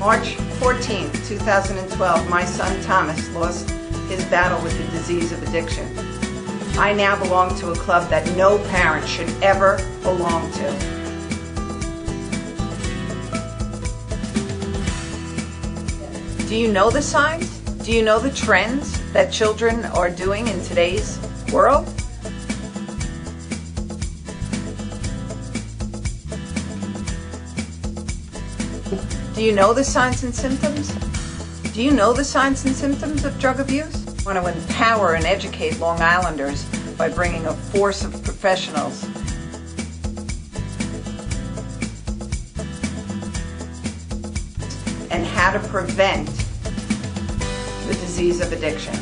March 14, 2012, my son Thomas lost his battle with the disease of addiction. I now belong to a club that no parent should ever belong to. Do you know the signs? Do you know the trends that children are doing in today's world? Do you know the signs and symptoms? Do you know the signs and symptoms of drug abuse? I want to empower and educate Long Islanders by bringing a force of professionals and how to prevent the disease of addiction.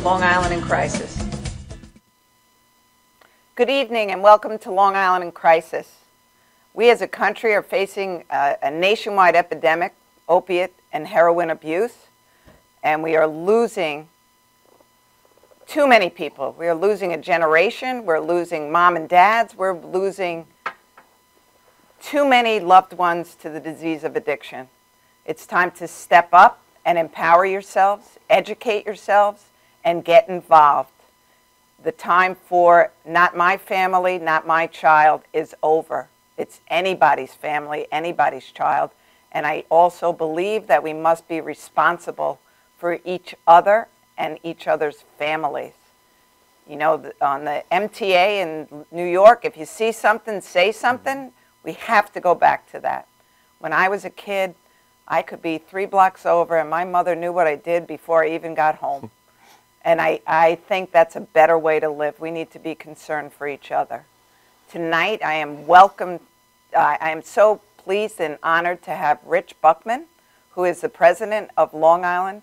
Long Island in Crisis. Good evening and welcome to Long Island in Crisis. We as a country are facing a nationwide epidemic, opiate and heroin abuse, and we are losing too many people. We are losing a generation, we're losing mom and dads, we're losing too many loved ones to the disease of addiction. It's time to step up and empower yourselves, educate yourselves, and get involved. The time for not my family, not my child is over. It's anybody's family, anybody's child. And I also believe that we must be responsible for each other and each other's families. You know, on the MTA in New York, if you see something, say something. We have to go back to that. When I was a kid, I could be 3 blocks over and my mother knew what I did before I even got home. And I think that's a better way to live. We need to be concerned for each other. Tonight, I am so pleased and honored to have Rich Buckman, who is the president of Long Island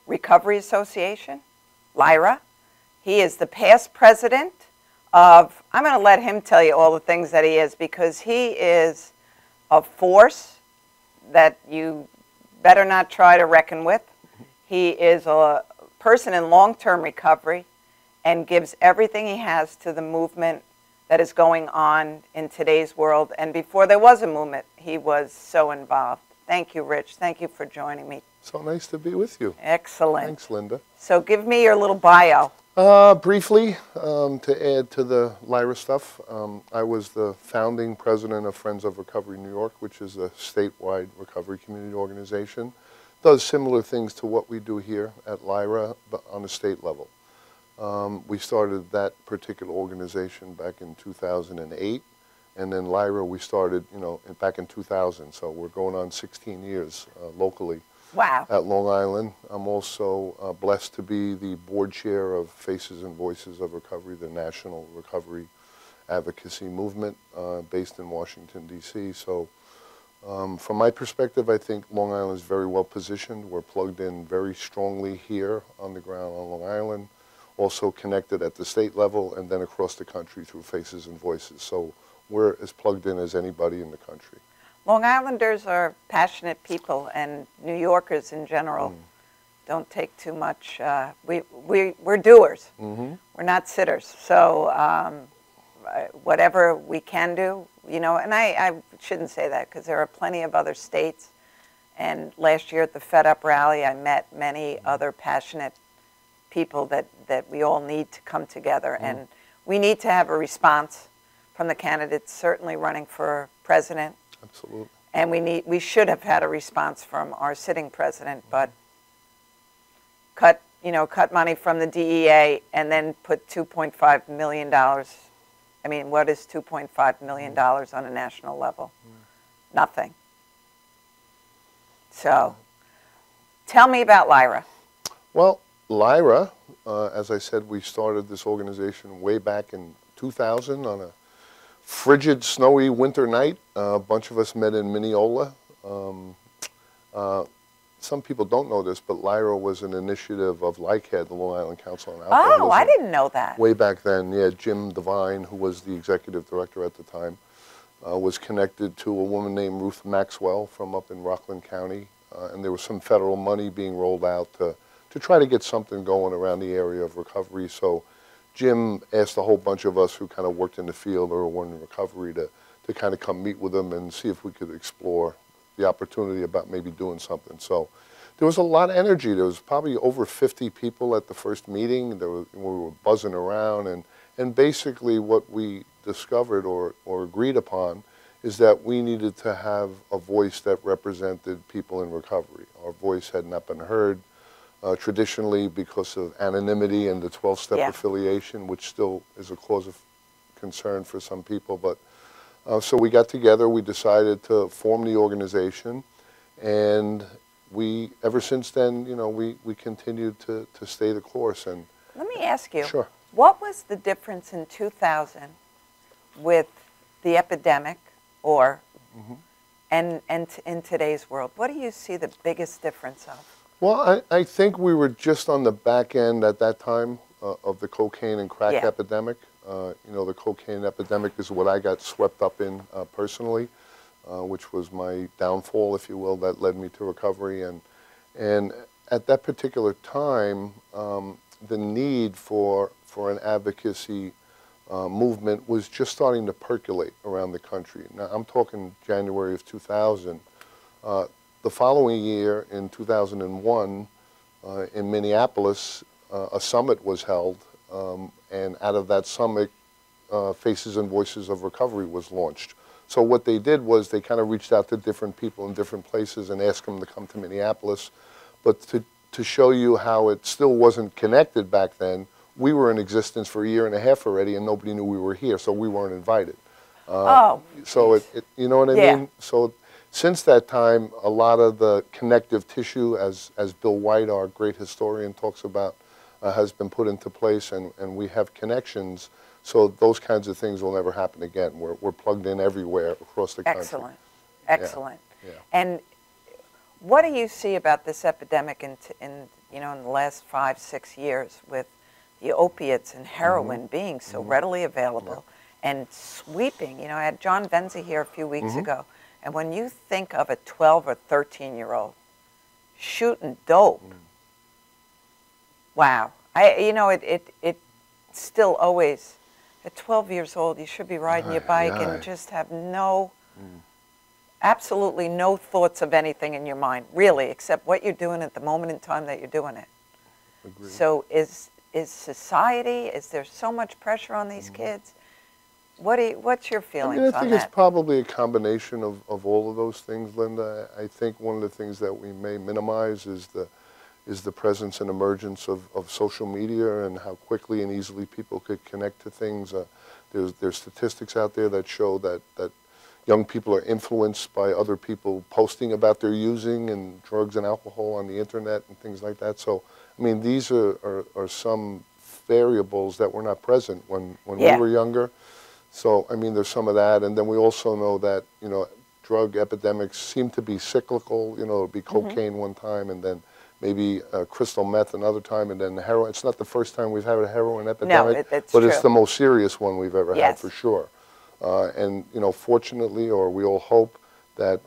Recovery Association, LIRA. He is the past president of, I'm going to let him tell you all the things that he is, because he is a force that you better not try to reckon with. He is a person in long-term recovery and gives everything he has to the movement that is going on in today's world. And before there was a movement, he was so involved. Thank you, Rich. Thank you for joining me. So nice to be with you. Excellent. Thanks, Linda. So give me your little bio. Briefly, to add to the LIRA stuff, I was the founding president of Friends of Recovery New York, which is a statewide recovery community organization. Does similar things to what we do here at LIRA, but on a state level. We started that particular organization back in 2008, and then LIRA we started, back in 2000. So we're going on 16 years locally. Wow. At Long Island. I'm also blessed to be the board chair of Faces and Voices of Recovery, the national recovery advocacy movement based in Washington, D.C. So from my perspective, I think Long Island is very well positioned. We're plugged in very strongly here on the ground on Long Island, also connected at the state level and then across the country through Faces and Voices. So we're as plugged in as anybody in the country. Long Islanders are passionate people, and New Yorkers in general don't take too much. We're doers. We're not sitters. So whatever we can do, and I shouldn't say that because there are plenty of other states. And last year at the Fed Up rally, I met many other passionate people that we all need to come together. And we need to have a response from the candidates certainly running for president. Absolutely. And we should have had a response from our sitting president, but cut money from the DEA and then put $2.5 million. I mean, what is $2.5 million on a national level? Nothing. So, tell me about LIRA. Well, LIRA, as I said, we started this organization way back in 2000 on a frigid, snowy winter night. A bunch of us met in Mineola. Some people don't know this, but LIRA was an initiative of LICAD, the Long Island Council on Alcoholism. Oh, I didn't know that. Way back then, yeah. Jim Devine, who was the executive director at the time, was connected to a woman named Ruth Maxwell from up in Rockland County. And there was some federal money being rolled out to try to get something going around the area of recovery. So Jim asked a whole bunch of us who kind of worked in the field or were in recovery to to kind of come meet with them and see if we could explore the opportunity about maybe doing something. So there was a lot of energy. There was probably over 50 people at the first meeting. We were buzzing around, and basically what we discovered or agreed upon is that we needed to have a voice that represented people in recovery. Our voice had not been heard traditionally because of anonymity and the 12-step affiliation, which still is a cause of concern for some people. But so we got together, we decided to form the organization, and we, ever since then, you know, we continued to stay the course. And let me ask you, sure, what was the difference in 2000 with the epidemic, or and in today's world? What do you see the biggest difference of? Well, I think we were just on the back end at that time of the cocaine and crack epidemic. You know, the cocaine epidemic is what I got swept up in personally, which was my downfall, if you will, that led me to recovery. And at that particular time, the need for an advocacy movement was just starting to percolate around the country. Now, I'm talking January of 2000. The following year, in 2001, in Minneapolis, a summit was held, and out of that summit, Faces and Voices of Recovery was launched. So what they did was they kind of reached out to different people in different places and asked them to come to Minneapolis. But to show you how it still wasn't connected back then, we were in existence for a year and a half already, and nobody knew we were here, so we weren't invited. So you know what I mean? So since that time, a lot of the connective tissue, as Bill White, our great historian, talks about, has been put into place, and we have connections. So those kinds of things will never happen again. We're plugged in everywhere across the country. Excellent, excellent. Yeah. And what do you see about this epidemic in the last 5-6 years with the opiates and heroin being so readily available and sweeping? You know, I had John Venza here a few weeks ago, and when you think of a 12 or 13-year-old shooting dope, wow! It still always, at 12 years old, you should be riding your bike and just have absolutely no thoughts of anything in your mind, really, except what you're doing at the moment in time that you're doing it. Agreed. So is society, is there so much pressure on these kids? What's your feelings on that? I think it's probably a combination of all of those things, Linda. I think one of the things that we may minimize is the presence and emergence of social media and how quickly and easily people could connect to things. There's statistics out there that show that young people are influenced by other people posting about their using and drugs and alcohol on the internet and things like that. So, I mean, these are some variables that were not present when we were younger. So, I mean, there's some of that. And then we also know that, you know, drug epidemics seem to be cyclical. You know, it'll be cocaine one time, and then maybe crystal meth another time, and then heroin. It's not the first time we've had a heroin epidemic, it's but true. It's the most serious one we've ever had, for sure. And, you know, fortunately, or we all hope that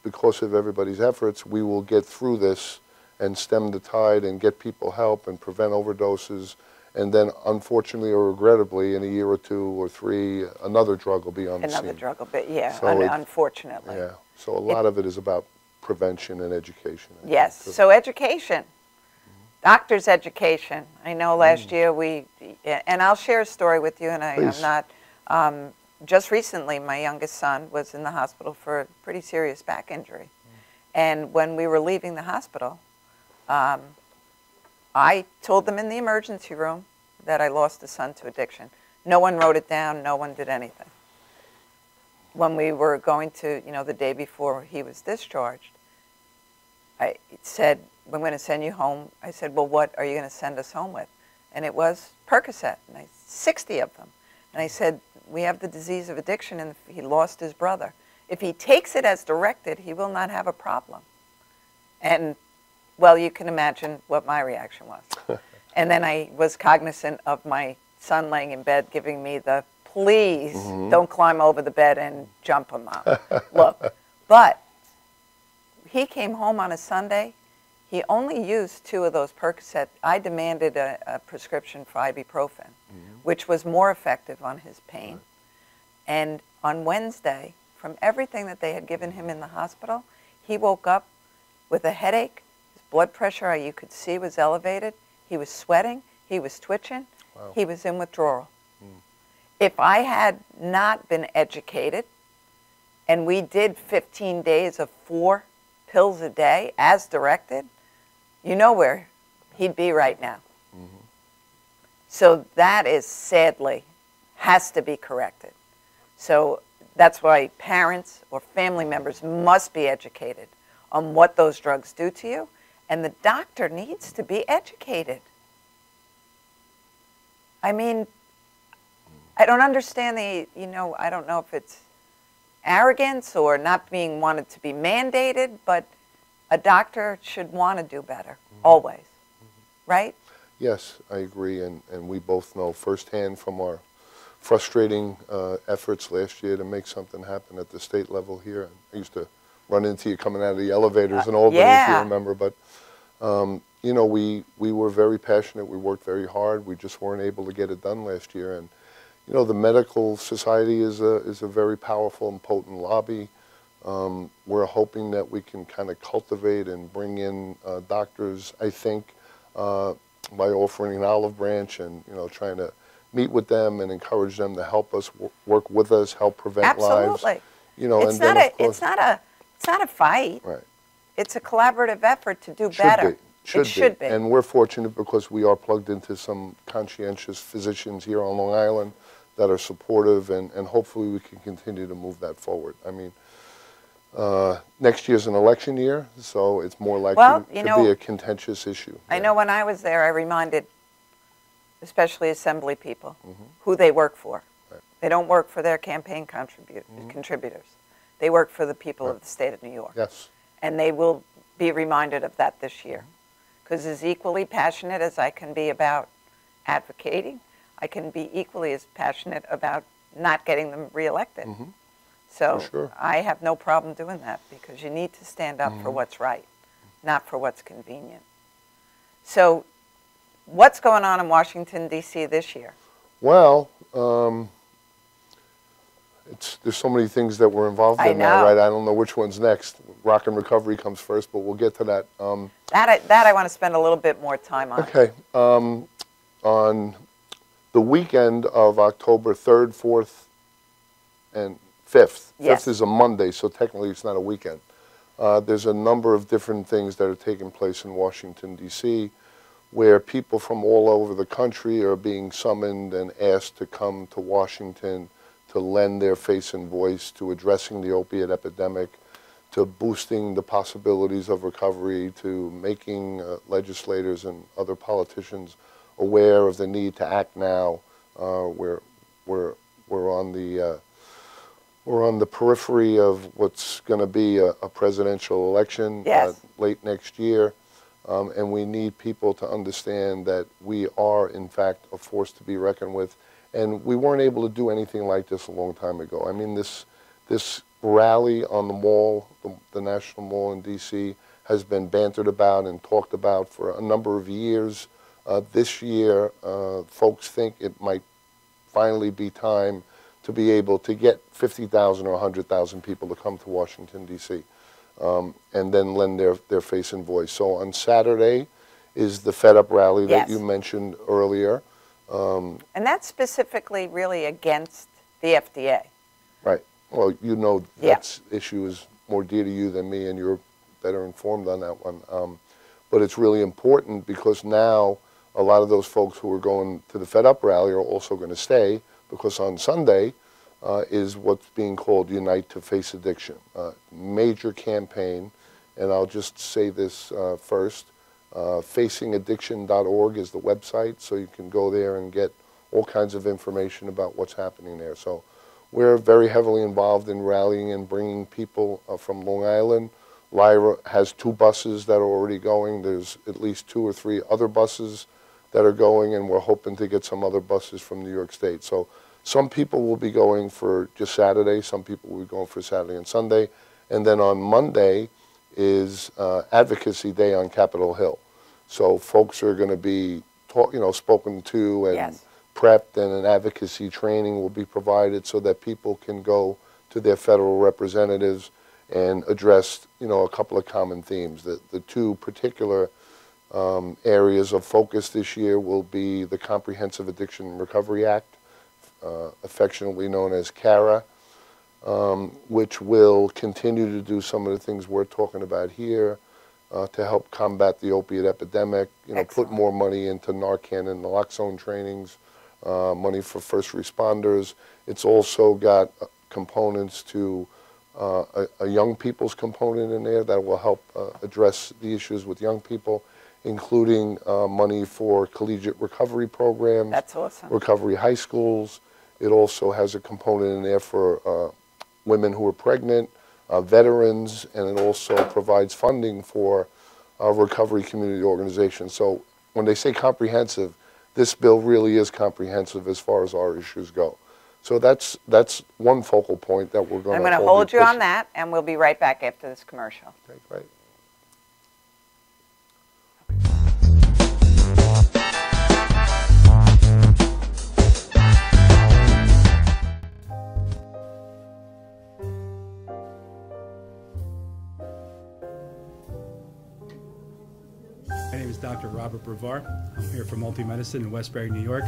because of everybody's efforts, we will get through this and stem the tide and get people help and prevent overdoses. And then, unfortunately or regrettably, in a year or 2 or 3, another drug will be on the scene. Another drug will be, so unfortunately. Yeah, so a lot of it is about prevention and education. Yes, so education, doctors' education. I know last year and I'll share a story with you, and I'm not, just recently my youngest son was in the hospital for a pretty serious back injury. And when we were leaving the hospital, I told them in the emergency room that I lost a son to addiction. No one wrote it down, no one did anything. When we were going to, the day before he was discharged, I said, "We're going to send you home." I said, "Well, what are you going to send us home with?" And it was Percocet, and 60 of them. And I said, "We have the disease of addiction, and he lost his brother. If he takes it as directed, he will not have a problem." And, well, you can imagine what my reaction was. And then I was cognizant of my son laying in bed giving me the, "Please don't climb over the bed and jump him up." Look, but he came home on a Sunday. He only used 2 of those Percocet. I demanded a prescription for ibuprofen, which was more effective on his pain. And on Wednesday, from everything that they had given him in the hospital, he woke up with a headache. His blood pressure, you could see, was elevated. He was sweating. He was twitching. Wow. He was in withdrawal. If I had not been educated and we did 15 days of 4 pills a day as directed, you know where he'd be right now. So that is sadly has to be corrected. So that's why parents or family members must be educated on what those drugs do to you, and the doctor needs to be educated. I mean, I don't understand the, I don't know if it's arrogance or not being wanted to be mandated, but a doctor should want to do better, always, right? Yes, I agree, and we both know firsthand from our frustrating efforts last year to make something happen at the state level here. I used to run into you coming out of the elevators in Albany, if you remember, but we were very passionate, we worked very hard, we just weren't able to get it done last year, and the medical society is a very powerful and potent lobby. We're hoping that we can kind of cultivate and bring in doctors, I think, by offering an olive branch and trying to meet with them and encourage them to help us work with us, help prevent lives. Absolutely. It's not a fight. Right. It's a collaborative effort to do better. Should be. And we're fortunate because we are plugged into some conscientious physicians here on Long Island that are supportive, and hopefully we can continue to move that forward. I mean, next year's an election year, so it's more likely to be a contentious issue. I know when I was there, I reminded especially assembly people who they work for. Right. They don't work for their campaign contributors. They work for the people of the state of New York. Yes. And they will be reminded of that this year. Because as equally passionate as I can be about advocating, I can be equally as passionate about not getting them reelected. So I have no problem doing that, because you need to stand up for what's right, not for what's convenient. So what's going on in Washington, D.C. this year? Well, there's so many things that we're involved in now, right? I don't know which one's next. Rock and Recovery comes first, but we'll get to that. That I want to spend a little bit more time on. Okay. On the weekend of October 3rd, 4th, and 5th. 5th is a Monday, so technically it's not a weekend. There's a number of different things that are taking place in Washington, D.C., where people from all over the country are being summoned and asked to come to Washington to lend their face and voice to addressing the opiate epidemic, to boosting the possibilities of recovery, to making legislators and other politicians aware of the need to act now. We're on the periphery of what's going to be a presidential election late next year, and we need people to understand that we are, in fact, a force to be reckoned with. And we weren't able to do anything like this a long time ago. I mean, this rally on the mall, the National Mall in D.C., has been bantered about and talked about for a number of years. This year, folks think it might finally be time to be able to get 50,000 or 100,000 people to come to Washington, D.C., and then lend their face and voice. So on Saturday is the Fed Up rally that you mentioned earlier. And that's specifically really against the FDA. Right. Well, that issue is more dear to you than me, and you're better informed on that one. But it's really important because now a lot of those folks who are going to the Fed Up rally are also going to stay, because on Sunday is what's being called Unite to Face Addiction, major campaign. And I'll just say this first. Facingaddiction.org is the website, so you can go there and get all kinds of information about what's happening there. So we're very heavily involved in rallying and bringing people from Long Island. Lyra has 2 buses that are already going. There's at least 2 or 3 other buses that are going, and we're hoping to get some other buses from New York State. So some people will be going for just Saturday, some people will be going for Saturday and Sunday, and then on Monday is Advocacy Day on Capitol Hill. So folks are going to be spoken to and prepped and an advocacy training will be provided so that people can go to their federal representatives and address, a couple of common themes. The two particular areas of focus this year will be the Comprehensive Addiction and Recovery Act, affectionately known as CARA, which will continue to do some of the things we're talking about here to help combat the opiate epidemic, put more money into Narcan and naloxone trainings, money for first responders. It's also got components to a young people's component in there that will help address the issues with young people, including money for collegiate recovery programs. That's awesome. Recovery high schools. It also has a component in there for women who are pregnant, veterans, and it also provides funding for recovery community organizations. So when they say comprehensive, this bill really is comprehensive as far as our issues go. So that's one focal point that we're going to I'm going to hold you on that, and we'll be right back after this commercial. Okay, great. My name is Dr. Robert Brevard. I'm here for Multi-Medicine in Westbury, New York.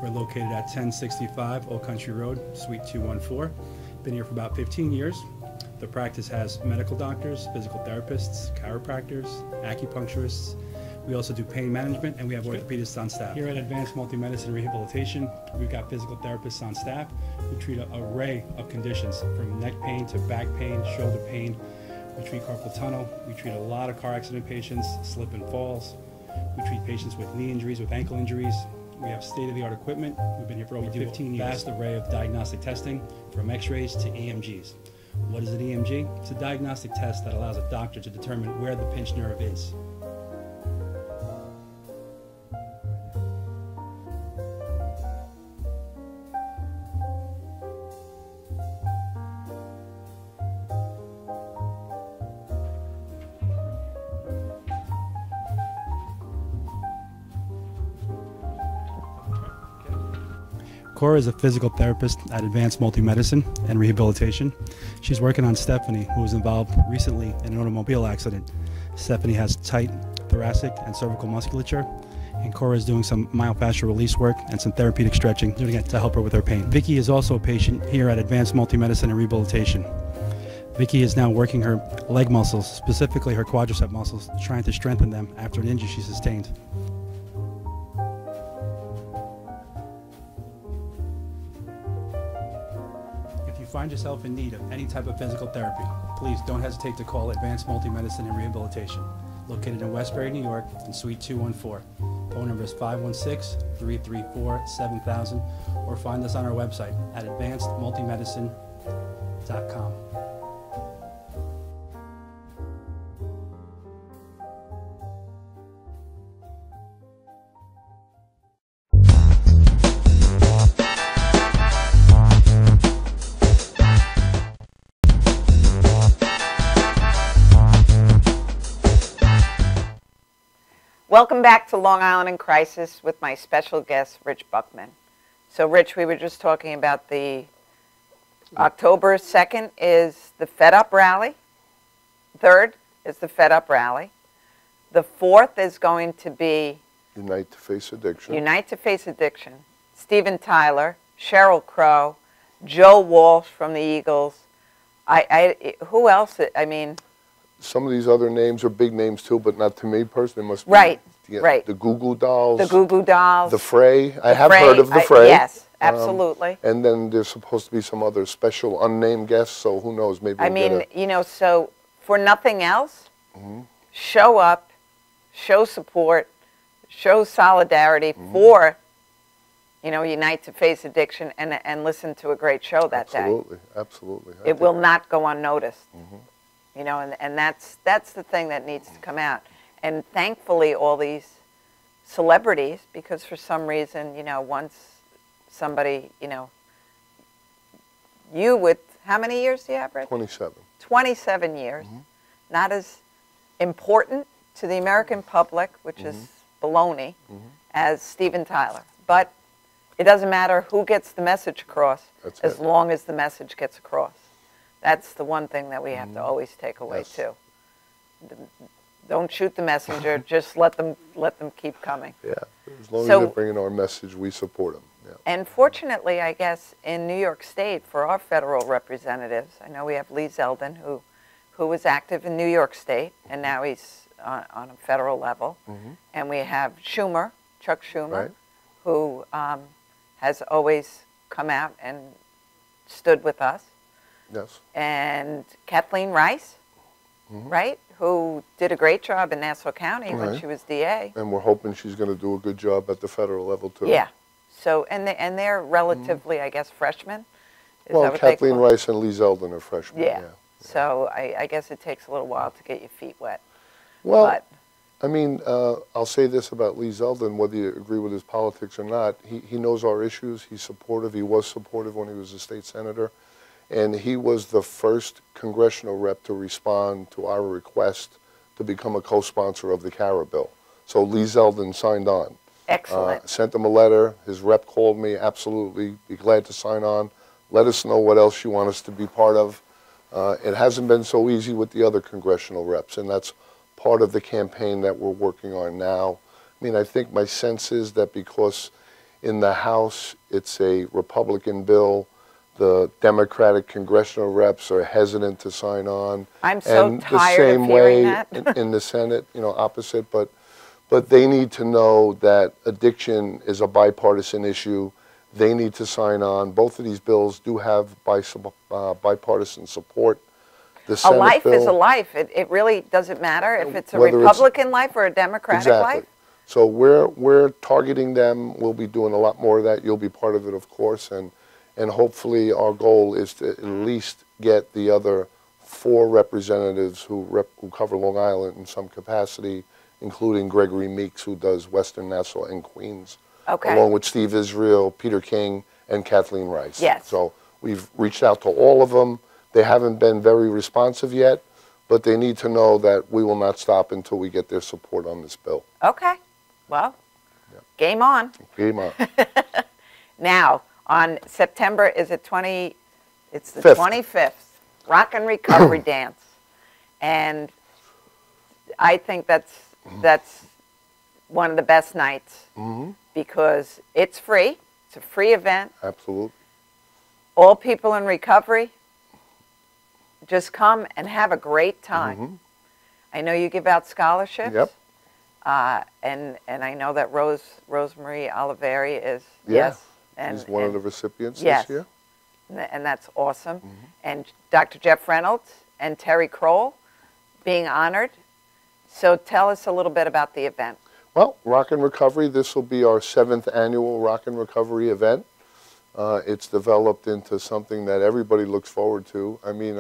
We're located at 1065 Old Country Road, Suite 214. Been here for about 15 years. The practice has medical doctors, physical therapists, chiropractors, acupuncturists. We also do pain management, and we have orthopedists on staff. Here at Advanced Multi-Medicine Rehabilitation, we've got physical therapists on staff who treat an array of conditions, from neck pain to back pain, shoulder pain. We treat carpal tunnel. We treat a lot of car accident patients, slip and falls. We treat patients with knee injuries, with ankle injuries. We have state-of-the-art equipment. We've been here for over 15 years. Vast array of diagnostic testing, from x-rays to EMGs. What is an EMG? It's a diagnostic test that allows a doctor to determine where the pinched nerve is. Cora is a physical therapist at Advanced Multi-Medicine and Rehabilitation. She's working on Stephanie, who was involved recently in an automobile accident. Stephanie has tight thoracic and cervical musculature, and Cora is doing some myofascial release work and some therapeutic stretching, doing it to help her with her pain. Vicky is also a patient here at Advanced Multi-Medicine and Rehabilitation. Vicky is now working her leg muscles, specifically her quadricep muscles, trying to strengthen them after an injury she sustained. If you find yourself in need of any type of physical therapy, please don't hesitate to call Advanced Multi-Medicine and Rehabilitation, located in Westbury, New York, in Suite 214. Phone number is 516-334-7000, or find us on our website at advancedmultimedicine.com. Welcome back to Long Island in Crisis with my special guest, Rich Buckman. So, Rich, we were just talking about the October 2nd is the Fed Up Rally. 3rd is the Fed Up Rally. The 4th is going to be Unite to Face Addiction. Unite to Face Addiction. Steven Tyler, Sheryl Crow, Joe Walsh from the Eagles. Who else? I mean, some of these other names are big names too, but not to me personally. Must be right, right. The Goo Goo Dolls. The Goo Goo Dolls. The Fray. I have heard of the Fray. Yes, absolutely. And then there's supposed to be some other special unnamed guests, so who knows? Maybe I mean, you know, so for nothing else, show up, show support, show solidarity for, you know, Unite to Face Addiction, and listen to a great show that day. Absolutely, absolutely. It will not go unnoticed. You know, and that's the thing that needs to come out. And thankfully, all these celebrities, because for some reason, you know, once somebody, you know, you with, how many years do you have, Rich? 27. 27 years. Not as important to the American public, which is baloney, as Steven Tyler. But It doesn't matter who gets the message across, That's as it. long as the message gets across. That's the one thing that we have to always take away Yes. too. Don't shoot the messenger. Just let them keep coming. Yeah, as long as So- they're bringing our message, we support them. Yeah. And fortunately, I guess, in New York State, for our federal representatives, I know we have Lee Zeldin, who was active in New York State, and now he's on a federal level. And we have Schumer, Chuck Schumer, Right. who has always come out and stood with us. Yes. And Kathleen Rice, right, who did a great job in Nassau County when Right. she was DA. And we're hoping she's going to do a good job at the federal level, too. Yeah. So, and they're relatively, I guess, freshmen. Is Well, that what they Kathleen call it? Rice and Lee Zeldin are freshmen. Yeah. So I guess it takes a little while to get your feet wet. Well, But I mean, I'll say this about Lee Zeldin, whether you agree with his politics or not, he knows our issues. He's supportive. He was supportive when he was a state senator. And he was the first congressional rep to respond to our request to become a co-sponsor of the CARA bill. So Lee Zeldin signed on. excellent. Sent him a letter. His rep called me, absolutely, be glad to sign on. Let us know what else you want us to be part of. It hasn't been so easy with the other congressional reps, and that's part of the campaign that we're working on now. I mean, I think my sense is that because in the House it's a Republican bill, the Democratic congressional reps are hesitant to sign on. I'm so and tired the of same hearing way that. in the Senate, you know, opposite, but they need to know that addiction is a bipartisan issue. They need to sign on. Both of these bills do have bipartisan support. The A Senate life bill, is a life. It really doesn't matter if it's a Whether it's- Republican life or a Democratic exactly. life. So we're targeting them. We'll be doing a lot more of that. You'll be part of it, of course, and hopefully our goal is to at least get the other 4 representatives who cover Long Island in some capacity, including Gregory Meeks, who does Western Nassau and Queens, Okay. along with Steve Israel, Peter King, and Kathleen Rice. Yes. So we've reached out to all of them. They haven't been very responsive yet, but they need to know that we will not stop until we get their support on this bill. Okay. Well, game on. Game on. Now, on September, is it 20, it's the 5th. 25th, Rock and Recovery Dance. And I think that's one of the best nights because it's free. It's a free event. Absolutely. All people in recovery, just come and have a great time. I know you give out scholarships. Yep. And I know that Rosemarie Oliveri is, Yeah. yes. And, He's one of the recipients yes. this year. And that's awesome. And Dr. Jeff Reynolds and Terry Kroll being honored. So tell us a little bit about the event. Well, Rock and Recovery, this will be our 7th annual Rock and Recovery event. It's developed into something that everybody looks forward to. I mean,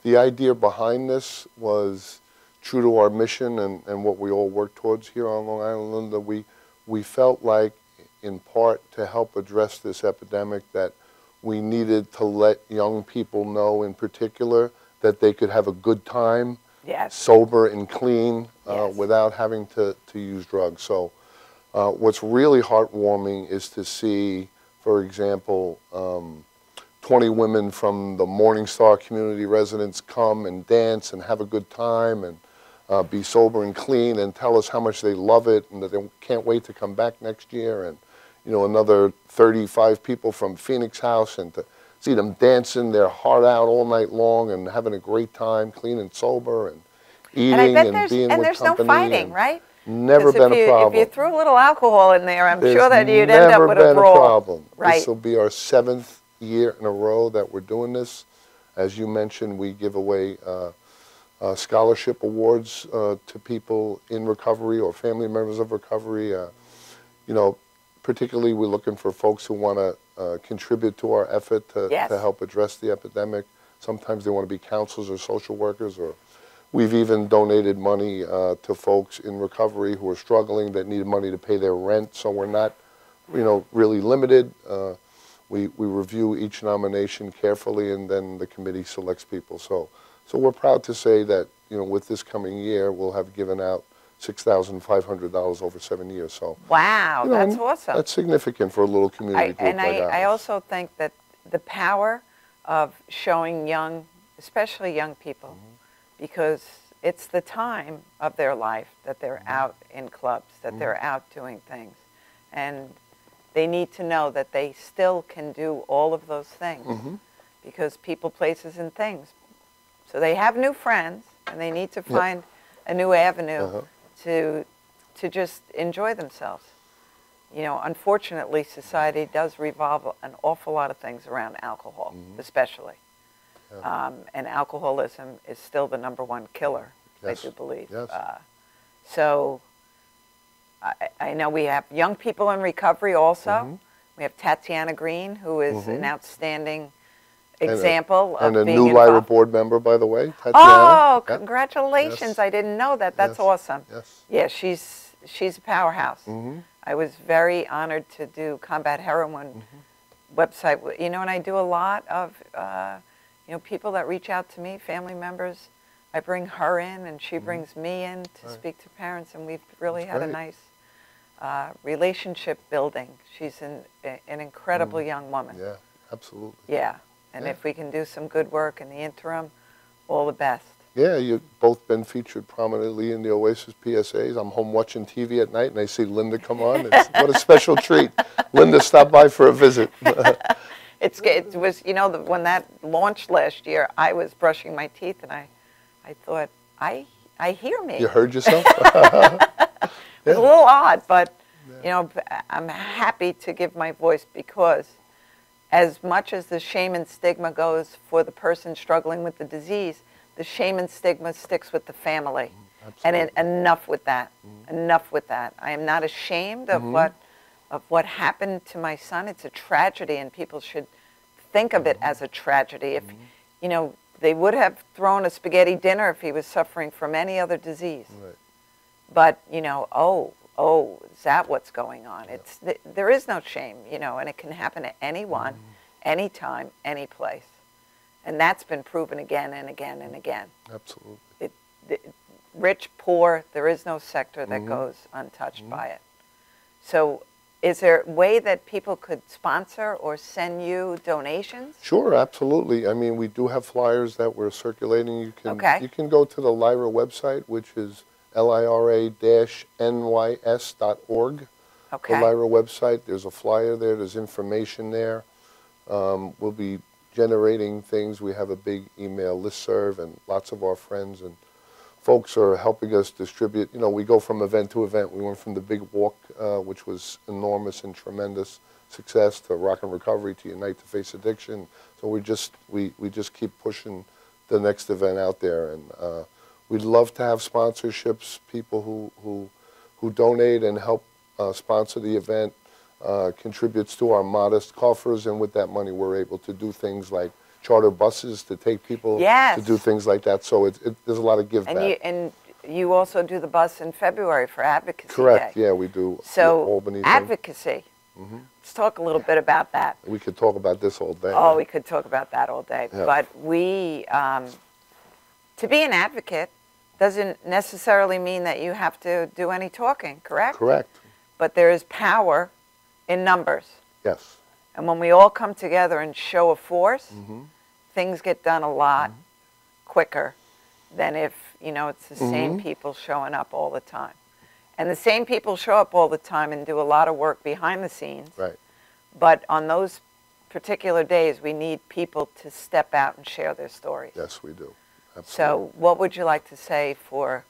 the idea behind this was true to our mission and what we all work towards here on Long Island, that we felt like, in part, to help address this epidemic, that we needed to let young people know in particular that they could have a good time, Yes. sober and clean, Yes. without having to use drugs. So what's really heartwarming is to see, for example, 20 women from the Morningstar community residents come and dance and have a good time and be sober and clean and tell us how much they love it and that they can't wait to come back next year. And, you know, another 35 people from Phoenix House, and to see them dancing their heart out all night long and having a great time, clean and sober, and eating And I bet and being and with there's company. no fighting, and right? Never 'Cause been a problem. If you threw a little alcohol in there, I'm There's sure that you'd end up with a never been brawl. problem. Right. This will be our 7th year in a row that we're doing this. As you mentioned, we give away scholarship awards to people in recovery or family members of recovery. You know, particularly we're looking for folks who want to contribute to our effort to Yes. help address the epidemic. Sometimes they want to be counselors or social workers, or we've even donated money to folks in recovery who are struggling that need money to pay their rent. So we're not, you know, really limited. We review each nomination carefully, and then the committee selects people. So we're proud to say that, you know, with this coming year, we'll have given out $6,500 over 7 years. So wow, you know, that's awesome. That's significant for a little community group like ours. I also think that the power of showing young, especially young people, because it's the time of their life that they're out in clubs, that they're out doing things. And they need to know that they still can do all of those things because people, places, and things. So they have new friends, and they need to find a new avenue to just enjoy themselves. You know, unfortunately, society does revolve an awful lot of things around alcohol, especially. And alcoholism is still the #1 killer, I do believe. Yes. So I know we have young people in recovery also. We have Tatiana Green, who is an outstanding example of being and a new Lyra board member, by the way, Tatiana. Oh, congratulations. Yes. I didn't know that. That's awesome. Yes. Yeah, she's a powerhouse. I was very honored to do Combat Heroin website. You know, and I do a lot of, you know, people that reach out to me, family members. I bring her in, and she brings me in to speak to parents, and we've really had a nice relationship building. She's an incredible young woman. Yeah, absolutely. Yeah, and if we can do some good work in the interim, all the best. Yeah, you've both been featured prominently in the Oasis PSAs. I'm home watching TV at night, and I see Linda come on. What a special treat. Linda stopped by for a visit. It was, you know, when that launched last year, I was brushing my teeth, and I thought, I hear me. You heard yourself? It was a little odd, but, you know, I'm happy to give my voice because as much as the shame and stigma goes for the person struggling with the disease, the shame and stigma sticks with the family. And enough with that. Enough with that. I am not ashamed of what happened to my son. It's a tragedy, and people should think of it as a tragedy. If, you know, they would have thrown a spaghetti dinner if he was suffering from any other disease. Right. But, you know, oh, is that what's going on? It's there is no shame, you know, and it can happen to anyone, anytime, any place. And that's been proven again and again and again. Absolutely. Rich, poor, there is no sector that goes untouched by it. So is there a way that people could sponsor or send you donations? Sure, absolutely. I mean, we do have flyers that we're circulating. You can go to the Lyra website, which is lira-nys.org. Okay. The Lyra website. There's a flyer there. There's information there. We'll be generating things. We have a big email listserv, and lots of our friends and folks are helping us distribute. You know, we go from event to event. We went from the big walk, which was enormous and tremendous success, to Rock and Recovery, to Unite to Face Addiction. So we just keep pushing the next event out there, and we'd love to have sponsorships, people who donate and help sponsor the event, contributes to our modest coffers, and with that money we're able to do things like charter buses to take people to do things like that. So there's a lot of give back. And you also do the bus in February for Advocacy Correct, Day. yeah, we do. So Albany advocacy, let's talk a little bit about that. We could talk about this all day. Oh, right? we could talk about that all day. Yeah. But to be an advocate doesn't necessarily mean that you have to do any talking, correct? Correct. But there is power in numbers. Yes. And when we all come together and show a force, things get done a lot quicker than if, you know, it's the same people showing up all the time. And the same people show up all the time and do a lot of work behind the scenes. Right. But on those particular days, we need people to step out and share their stories. Yes, we do. Absolutely. So what would you like to say for,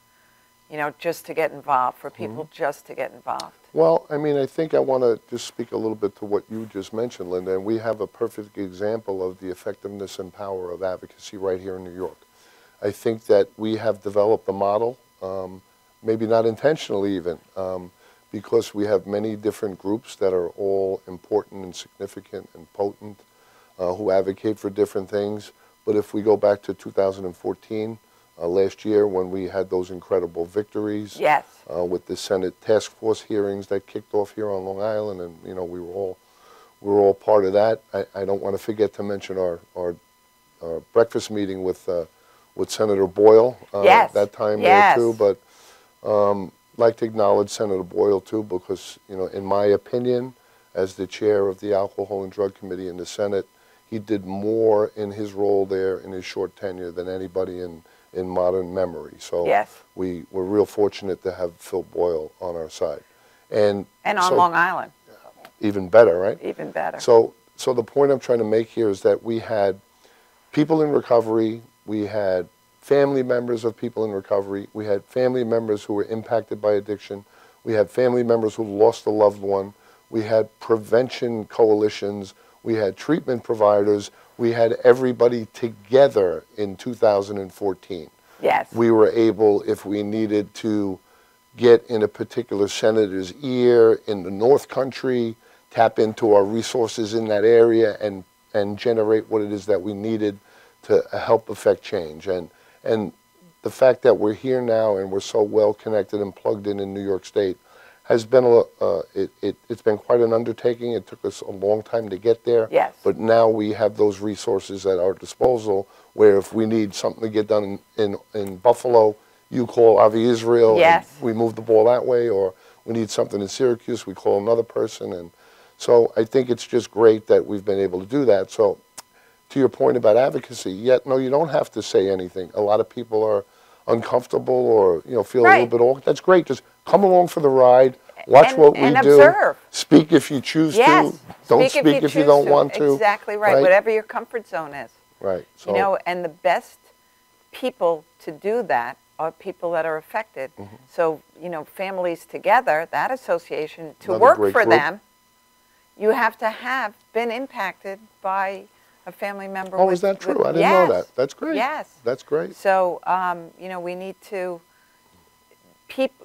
you know, just to get involved, for people just to get involved? Well, I mean, I think I want to just speak a little bit to what you just mentioned, Linda, and we have a perfect example of the effectiveness and power of advocacy right here in New York. I think that we have developed a model, maybe not intentionally even, because we have many different groups that are all important and significant and potent, who advocate for different things. But if we go back to 2014, last year, when we had those incredible victories, with the Senate task force hearings that kicked off here on Long Island, and you know we were all part of that. I don't want to forget to mention our breakfast meeting with Senator Boyle that time there too. But like to acknowledge Senator Boyle too, because, you know, in my opinion, as the chair of the Alcohol and Drug Committee in the Senate, he did more in his role there in his short tenure than anybody in modern memory. So yes. we're real fortunate to have Phil Boyle on our side. And on so, Long Island. Even better, right? Even better. So the point I'm trying to make here is that we had people in recovery, we had family members of people in recovery, we had family members who were impacted by addiction, we had family members who lost a loved one, we had prevention coalitions, we had treatment providers, we had everybody together in 2014. Yes. We were able, if we needed to get in a particular senator's ear in the North Country, tap into our resources in that area and generate what it is that we needed to help affect change. And the fact that we're here now and we're so well connected and plugged in New York State has been it's been quite an undertaking. It took us a long time to get there. Yes. But now we have those resources at our disposal where if we need something to get done in Buffalo, you call Avi Israel, yes. and we move the ball that way, or we need something in Syracuse, we call another person. And so I think it's just great that we've been able to do that. So to your point about advocacy, no, you don't have to say anything. A lot of people are uncomfortable or, you know, feel a little bit awkward. That's great. Just come along for the ride. Watch what we do. Observe. Speak if you choose to. Don't speak if you don't want to. Exactly right. Whatever your comfort zone is. Right. So, you know, and the best people to do that are people that are affected. Mm-hmm. So, you know, families together, that association, to work for them, you have to have been impacted by a family member. Oh, is that true? I didn't know that. That's great. Yes. That's great. So, you know, we need to,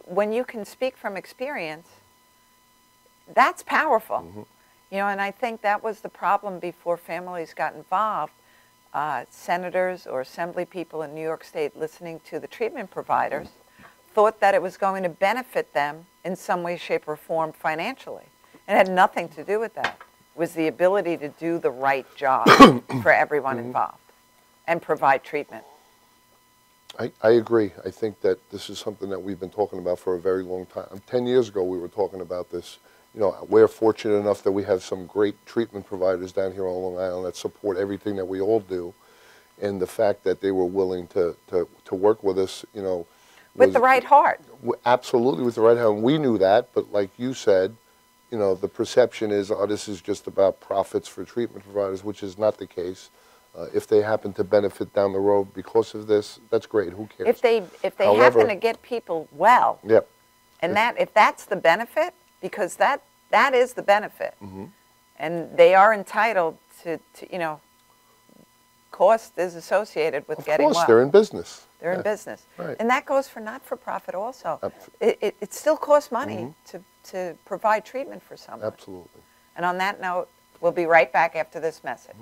when you can speak from experience, that's powerful. Mm-hmm. You know, and I think that was the problem before families got involved. Senators or assembly people in New York State listening to the treatment providers thought that it was going to benefit them in some way, shape, or form financially. It had nothing to do with that. It was the ability to do the right job for everyone involved and provide treatment. I agree. I think that this is something that we've been talking about for a very long time. 10 years ago we were talking about this. You know, we're fortunate enough that we have some great treatment providers down here on Long Island that support everything that we all do. And the fact that they were willing to work with us, you know. With the right heart. Absolutely, with the right heart. And we knew that, but like you said, you know, the perception is, oh, this is just about profits for treatment providers, which is not the case. If they happen to benefit down the road because of this, that's great. Who cares? If they happen to get people well, yep. And if that's the benefit, because that is the benefit, and they are entitled to you know, cost is associated with getting well. Of course, they're in business. They're in business, right. And that goes for not-for-profit also. It still costs money to provide treatment for someone. Absolutely. And on that note, we'll be right back after this message.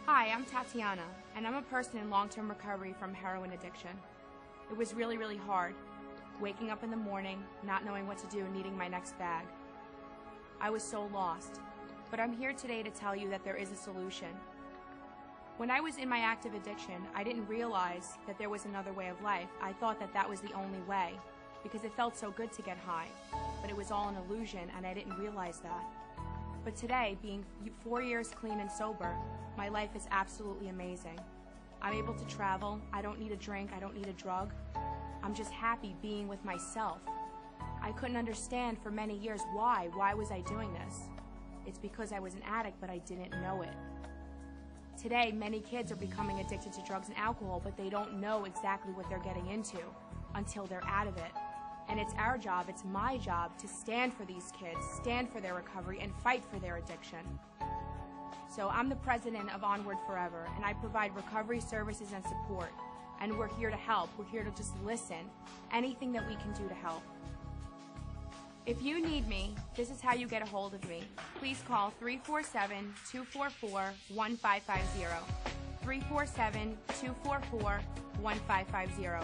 Hi, I'm Tatiana, and I'm a person in long-term recovery from heroin addiction. It was really, really hard, waking up in the morning, not knowing what to do, needing my next bag. I was so lost, but I'm here today to tell you that there is a solution. When I was in my active addiction, I didn't realize that there was another way of life. I thought that that was the only way, because it felt so good to get high, but it was all an illusion, and I didn't realize that. But today, being 4 years clean and sober, my life is absolutely amazing. I'm able to travel, I don't need a drink, I don't need a drug. I'm just happy being with myself. I couldn't understand for many years why was I doing this? It's because I was an addict, but I didn't know it. Today, many kids are becoming addicted to drugs and alcohol, but they don't know exactly what they're getting into until they're out of it. And it's our job, it's my job, to stand for these kids, stand for their recovery, and fight for their addiction. So I'm the president of Onward Forever, and I provide recovery services and support. And we're here to help. We're here to just listen. Anything that we can do to help. If you need me, this is how you get a hold of me. Please call 347-244-1550. 347-244-1550.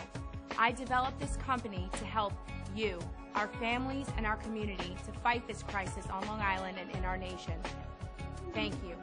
I developed this company to help you, our families, and our community to fight this crisis on Long Island and in our nation. Thank you.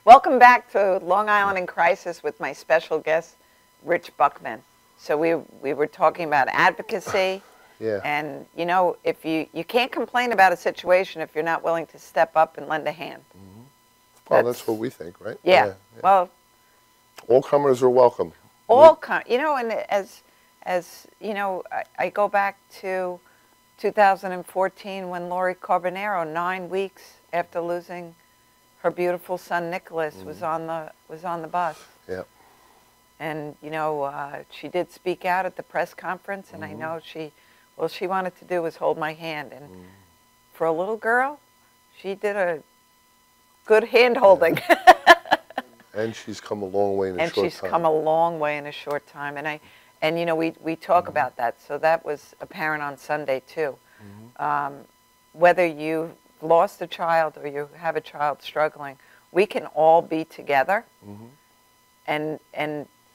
Welcome back to Long Island in Crisis with my special guest, Rich Buckman. So we were talking about advocacy. Yeah. And, you know, if you can't complain about a situation if you're not willing to step up and lend a hand. Mm-hmm. Well, that's what we think, right? Yeah. Well, all comers are welcome. You know, and as you know, I go back to 2014 when Lori Carbonaro, 9 weeks after losing her beautiful son Nicholas, was on the bus. Yeah. And you know, she did speak out at the press conference, and I know all she wanted to do was hold my hand. And for a little girl, she did a good hand holding. Yeah. And she's come a long way in a short time. And she's come a long way in a short time. And you know, we talk about that. So that was apparent on Sunday too. Whether you lost a child or you have a child struggling, we can all be together and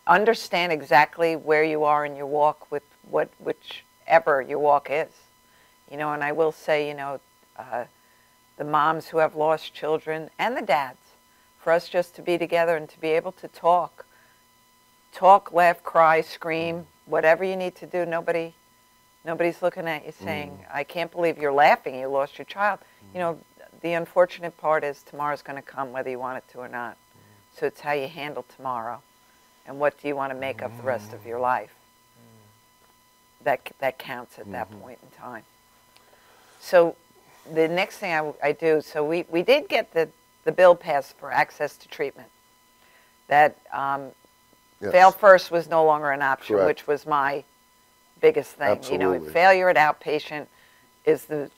understand exactly where you are in your walk with whichever your walk is. You know, and I will say, you know, the moms who have lost children and the dads, for us just to be together and to be able to talk, laugh, cry, scream, whatever you need to do. Nobody's looking at you saying, I can't believe you're laughing, you lost your child. You know, the unfortunate part is tomorrow's going to come whether you want it to or not. So it's how you handle tomorrow and what do you want to make of the rest of your life. That counts at that point in time. So the next thing I do, so we did get the bill passed for access to treatment. That fail first was no longer an option, which was my biggest thing. Absolutely. You know, failure at outpatient is the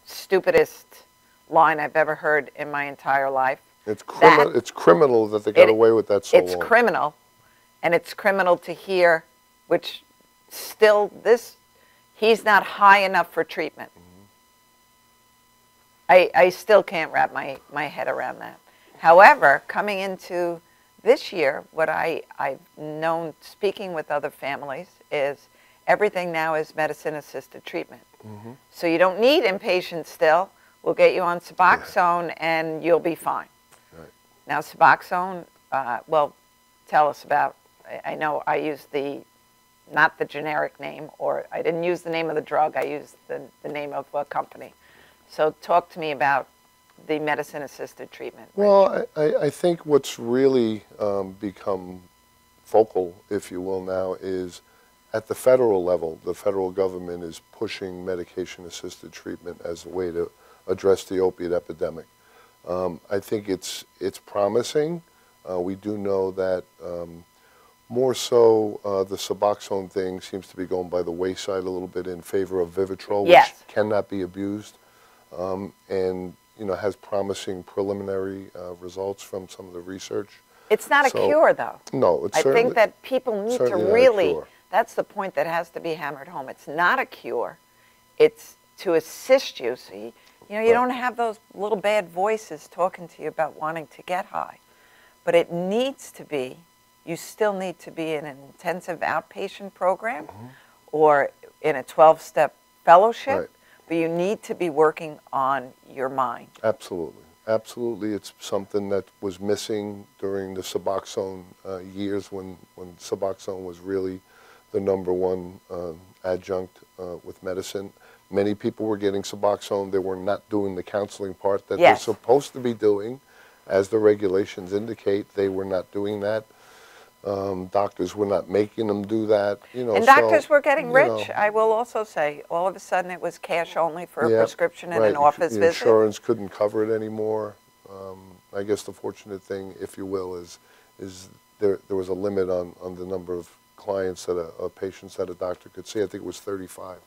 stupidest line I've ever heard in my entire life. It's criminal that they got away with that so long. It's criminal, and it's criminal to hear, which still he's not high enough for treatment. I still can't wrap my head around that. However, coming into this year, what I've known speaking with other families is everything now is medicine-assisted treatment. So you don't need inpatient still. We'll get you on Suboxone and you'll be fine. Right. Now Suboxone, well, tell us about, I know I used not the generic name, or I didn't use the name of the drug, I used the name of a company. So talk to me about the medicine-assisted treatment. Well, I think what's really become focal, if you will, now is at the federal level, the federal government is pushing medication-assisted treatment as a way to address the opiate epidemic. I think it's promising. We do know that more so the Suboxone thing seems to be going by the wayside a little bit in favor of Vivitrol, which cannot be abused, and you know, has promising preliminary results from some of the research. It's not a So, cure, though. No, it's I certainly, think that people need to certainly not a really, cure. that's the point that has to be hammered home. It's not a cure. It's to assist you. So, you know, you Right. don't have those little bad voices talking to you about wanting to get high. But it needs to be, you still need to be in an intensive outpatient program or in a 12-step fellowship, Right. but you need to be working on your mind. Absolutely. Absolutely, it's something that was missing during the Suboxone years when Suboxone was really the #1 adjunct with medicine. Many people were getting Suboxone. They were not doing the counseling part that Yes. they're supposed to be doing. As the regulations indicate, they were not doing that. Doctors were not making them do that. You know, And doctors were getting you rich. know, I will also say, all of a sudden it was cash only for a yeah, prescription and right. an office The visit. insurance couldn't cover it anymore. I guess the fortunate thing, if you will, is there was a limit on the number of clients that patients that a doctor could see. I think it was 35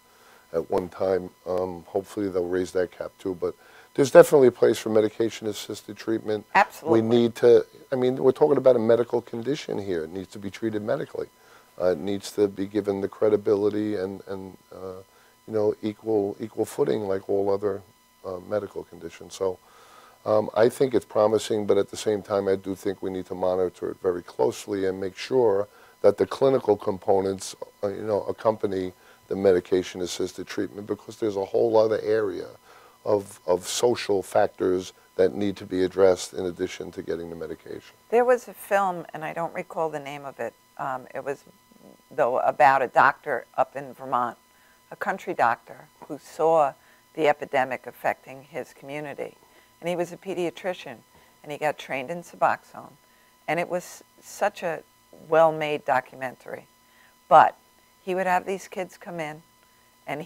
at one time. Hopefully they'll raise that cap too. But there's definitely a place for medication-assisted treatment. Absolutely. We need to, I mean, we're talking about a medical condition here. It needs to be treated medically. It needs to be given the credibility and you know, equal footing like all other medical conditions. So I think it's promising, but at the same time, I do think we need to monitor it very closely and make sure that the clinical components, you know, accompany the medication-assisted treatment, because there's a whole other area of social factors that need to be addressed in addition to getting the medication. There was a film, and I don't recall the name of it. It was, though, about a doctor up in Vermont, a country doctor who saw the epidemic affecting his community. And he was a pediatrician, and he got trained in Suboxone. And it was such a well-made documentary. But he would have these kids come in, and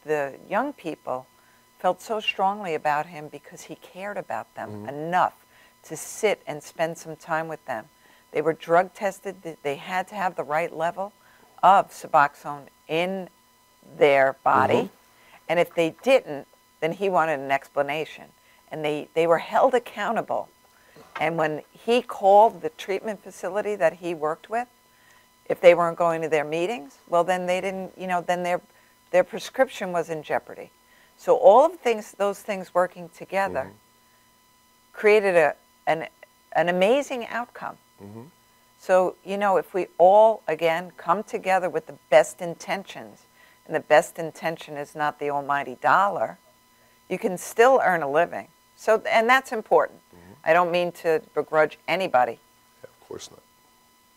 the young people felt so strongly about him because he cared about them enough to sit and spend some time with them. They were drug tested. They had to have the right level of Suboxone in their body. And if they didn't, then he wanted an explanation. And they were held accountable. And when he called the treatment facility that he worked with, if they weren't going to their meetings, well, then they didn't, you know, then their prescription was in jeopardy. So all of those things working together created an amazing outcome. So, you know, if we all, again, come together with the best intentions, and the best intention is not the almighty dollar, you can still earn a living. So, and that's important. I don't mean to begrudge anybody. Yeah, of course not.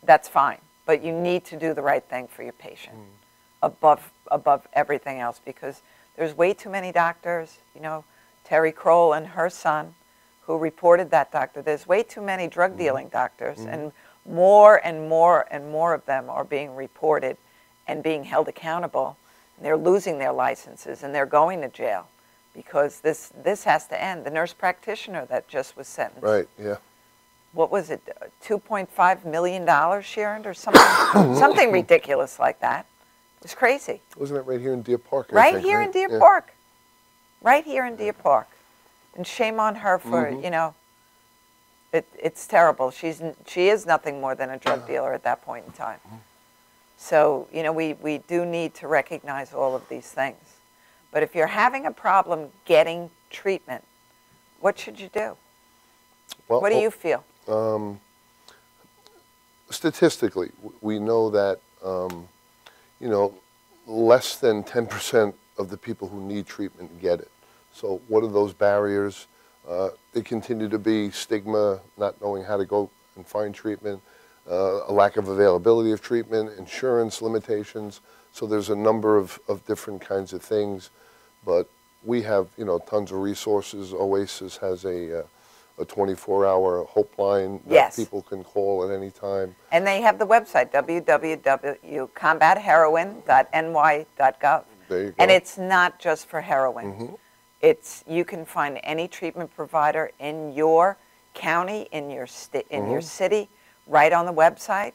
That's fine. But you need to do the right thing for your patient above everything else, because there's way too many doctors. You know, Terry Kroll and her son, who reported that doctor, there's way too many drug dealing doctors, and more and more and more of them are being reported and being held accountable. And they're losing their licenses and they're going to jail, because this has to end. The nurse practitioner that just was sentenced. Right, yeah. What was it, $2.5 million she earned or something, something ridiculous like that. It was crazy. Wasn't it right here in Deer Park? I Right think, here in Deer Park. Right here in Deer Park. And shame on her for, you know, it's terrible. She is nothing more than a drug dealer at that point in time. So, you know, we do need to recognize all of these things. But if you're having a problem getting treatment, what should you do? Well, What do you feel? Statistically, we know that, you know, less than 10% of the people who need treatment get it. So what are those barriers? They continue to be stigma, not knowing how to go and find treatment, a lack of availability of treatment, insurance limitations. So there's a number of different kinds of things. But we have, you know, tons of resources. Oasis has a 24-hour hope line that people can call at any time. And they have the website, www.combatheroin.ny.gov. There you go. And it's not just for heroin. You can find any treatment provider in your county, in your your city, right on the website.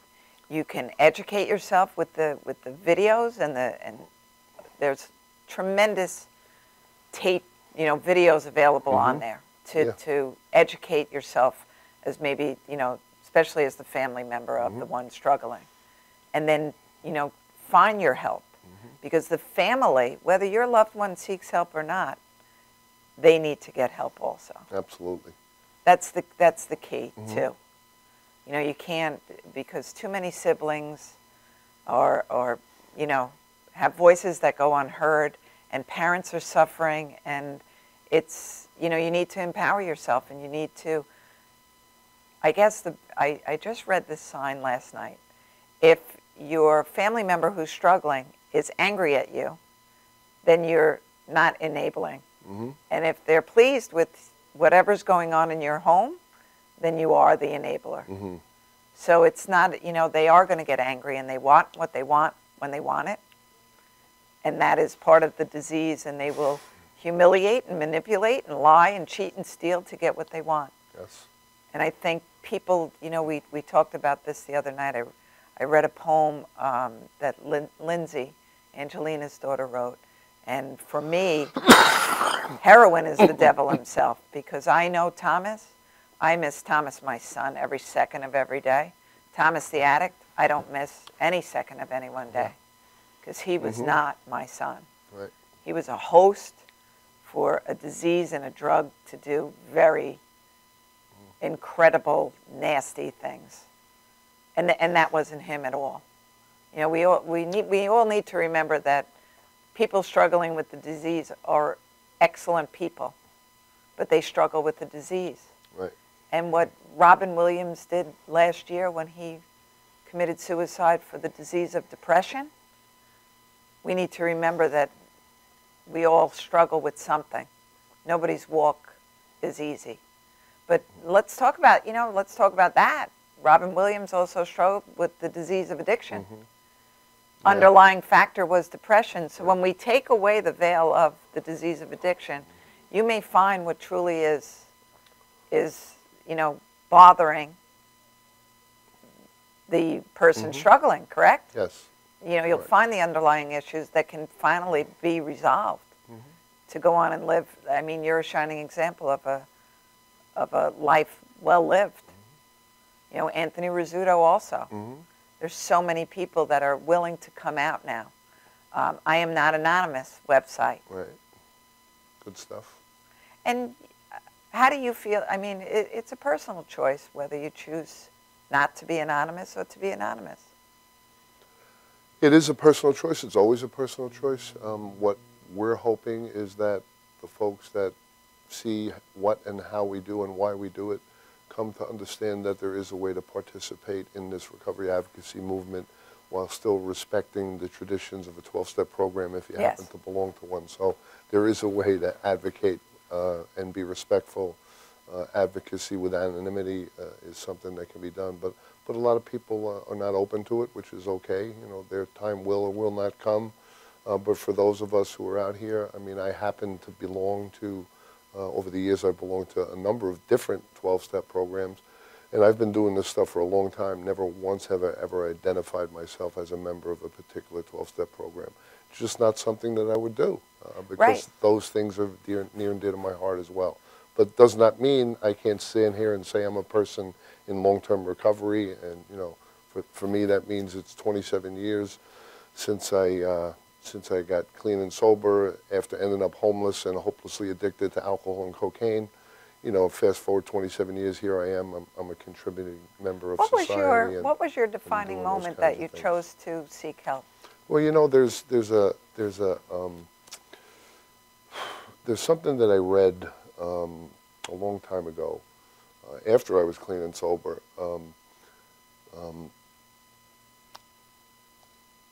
You can educate yourself with the videos, and there's tremendous tape, you know, videos available on there to educate yourself as maybe, especially as the family member of the one struggling. And then, find your help. Because the family, whether your loved one seeks help or not, they need to get help also. Absolutely. That's the key, too. You can't, because too many siblings are have voices that go unheard, and parents are suffering, and it's, you need to empower yourself, and you need to, I guess, I just read this sign last night. If your family member who's struggling is angry at you, then you're not enabling. And if they're pleased with whatever's going on in your home, then you are the enabler. So it's not, they are going to get angry, and they want what they want when they want it. And that is part of the disease, and they will humiliate and manipulate and lie and cheat and steal to get what they want. Yes. And I think people, we talked about this the other night. I read a poem that Lindsay, Angelina's daughter, wrote. And for me, heroin is the devil himself, because I know Thomas. I miss Thomas, my son, every second of every day. Thomas the addict, I don't miss any second of any one day, because he was not my son. Right. He was a host for a disease and a drug to do very incredible, nasty things. And that wasn't him at all. We all need to remember that people struggling with the disease are excellent people, but they struggle with the disease. Right. And what Robin Williams did last year when he committed suicide for the disease of depression, we need to remember that we all struggle with something. Nobody's walk is easy. But let's talk about, that. Robin Williams also struggled with the disease of addiction. Underlying factor was depression. So when we take away the veil of the disease of addiction, you may find what truly is bothering the person struggling, correct? Yes. You'll find the underlying issues that can finally be resolved to go on and live. I mean, you're a shining example of a life well lived. Anthony Rizzuto also. There's so many people that are willing to come out now. I Am Not Anonymous website. Right. Good stuff. And how do you feel? I mean, it's a personal choice whether you choose not to be anonymous or to be anonymous. It is a personal choice. It's always a personal choice. What we're hoping is that the folks that see what and how we do and why we do it come to understand that there is a way to participate in this recovery advocacy movement while still respecting the traditions of a 12-step program if you happen to belong to one. So there is a way to advocate and be respectful. Advocacy with anonymity is something that can be done, but a lot of people are not open to it, which is okay. Their time will or will not come. But for those of us who are out here, I mean, I happen to belong to, over the years, I've belonged to a number of different 12-step programs, and I've been doing this stuff for a long time. Never once have I ever identified myself as a member of a particular 12-step program. It's just not something that I would do, because those things are near and dear to my heart as well. But does not mean I can't stand here and say I'm a person in long-term recovery. And for me, that means it's 27 years since I got clean and sober after ending up homeless and hopelessly addicted to alcohol and cocaine. Fast forward 27 years, here I am. I'm a contributing member of society. What was your defining moment that you chose to seek help? Well, there's something that I read a long time ago, after I was clean and sober.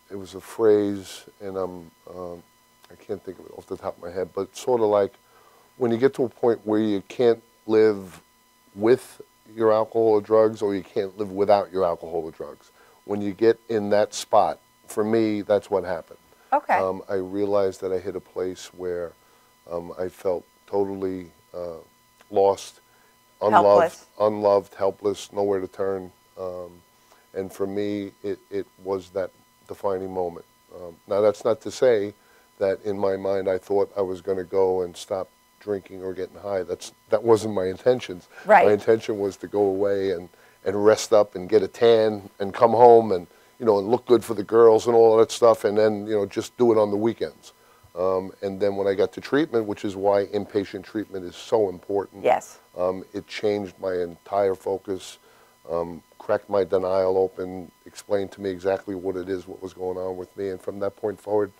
It was a phrase, and I can't think of it off the top of my head, but sort of like when you get to a point where you can't live with your alcohol or drugs, or you can't live without your alcohol or drugs. When you get in that spot, for me, that's what happened. Okay. I realized that I hit a place where I felt totally lost, unloved, helpless, nowhere to turn. And for me, it was that defining moment. Now, that's not to say that in my mind I thought I was going to go and stop drinking or getting high. That wasn't my intentions. Right. My intention was to go away and rest up and get a tan and come home and, you know, and look good for the girls and all of that stuff, and then, you know, just do it on the weekends. And then when I got to treatment, which is why inpatient treatment is so important, Yes. it changed my entire focus, cracked my denial open, explained to me exactly what it is, what was going on with me, and from that point forward,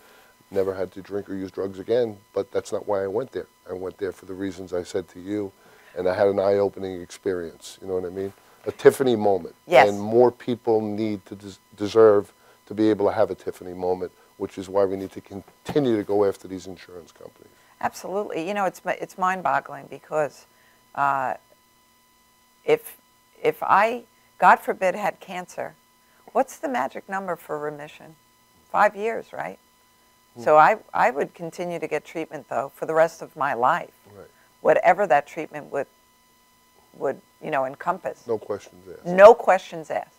never had to drink or use drugs again. But that's not why I went there. I went there for the reasons I said to you, and I had an eye-opening experience, you know what I mean? A Tiffany moment. Yes. And more people need to deserve to be able to have a Tiffany moment, which is why we need to continue to go after these insurance companies. Absolutely. You know, it's mind-boggling because if I, God forbid, had cancer, what's the magic number for remission? 5 years, right? So I would continue to get treatment, though, for the rest of my life, Right. whatever that treatment would you know, encompass. No questions asked. No questions asked.